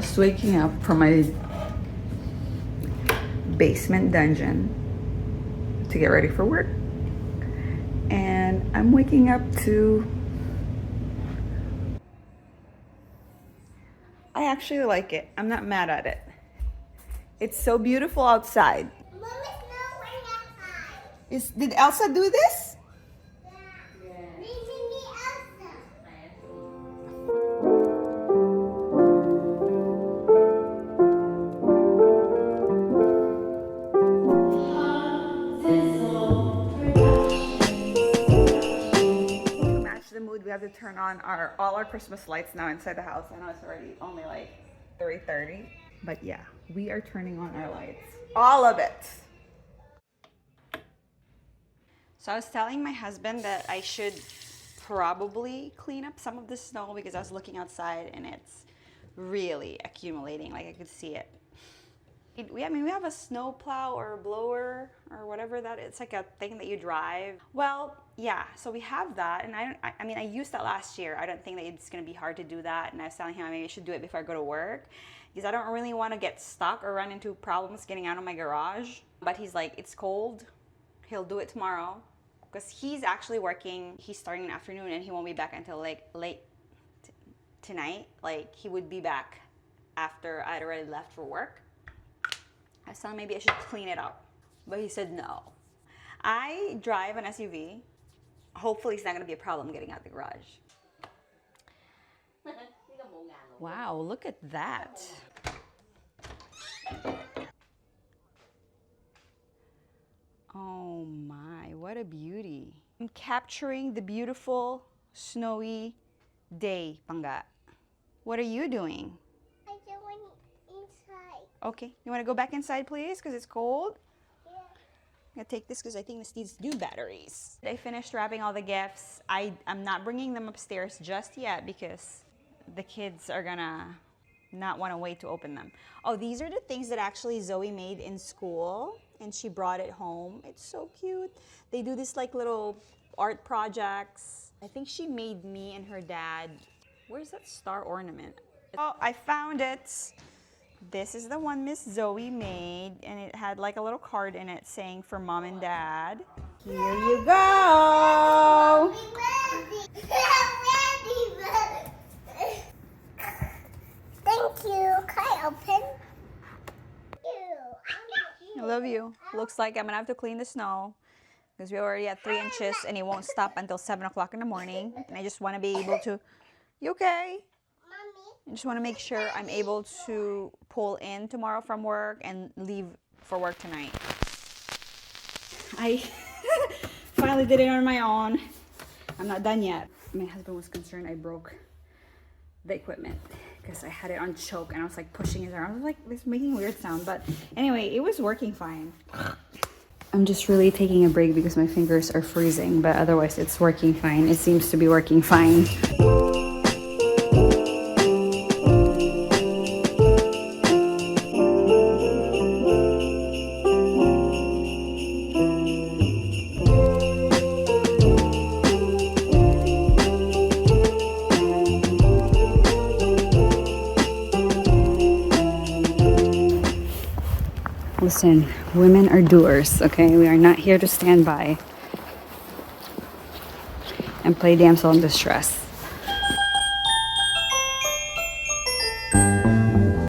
just waking up from my basement dungeon to get ready for work. And I'm waking up to... I actually like it. I'm not mad at it. It's so beautiful outside. Did Elsa do this? The mood, we have to turn on all our Christmas lights now inside the house. I know it's already only like 3:30, but yeah, we are turning on our lights, all of it. So I was telling my husband that I should probably clean up some of the snow because I was looking outside and it's really accumulating, like I could see it. We have a snow plow or a blower or whatever that it's like a thing that you drive. Well, yeah, so we have that, and I used that last year. I don't think that it's gonna be hard to do that, and I was telling him maybe I should do it before I go to work because I don't really want to get stuck or run into problems getting out of my garage. But he's like, it's cold, he'll do it tomorrow because he's actually working. He's starting in the afternoon and he won't be back until like late tonight. Like he would be back after I'd already left for work. I was telling him maybe I should clean it up, but he said no. I drive an SUV. Hopefully it's not gonna be a problem getting out the garage. Wow, look at that. Oh my, what a beauty. I'm capturing the beautiful snowy day, Panga. What are you doing? Okay, you want to go back inside, please, because it's cold? Yeah. I'm going to take this because I think this needs new batteries. I finished wrapping all the gifts. I'm not bringing them upstairs just yet because the kids are going to not want to wait to open them. Oh, these are the things that actually Zoe made in school, and she brought it home. It's so cute. They do this like little art projects. I think she made me and her dad. Where's that star ornament? Oh, I found it. This is the one Miss Zoe made, and it had like a little card in it saying for mom and dad. Here you go. Thank you. Can I open? I love you. Looks like I'm gonna have to clean the snow because we're already at 3 inches and it won't stop until 7 o'clock in the morning. And I just want to be able to. You okay? I just want to make sure I'm able to pull in tomorrow from work and leave for work tonight. I finally did it on my own. I'm not done yet. My husband was concerned I broke the equipment because I had it on choke and I was like pushing it around. I was like, it's making a weird sound, but anyway, it was working fine. I'm just really taking a break because my fingers are freezing, but otherwise it's working fine. It seems to be working fine. Listen, women are doers, okay? We are not here to stand by and play damsel in distress.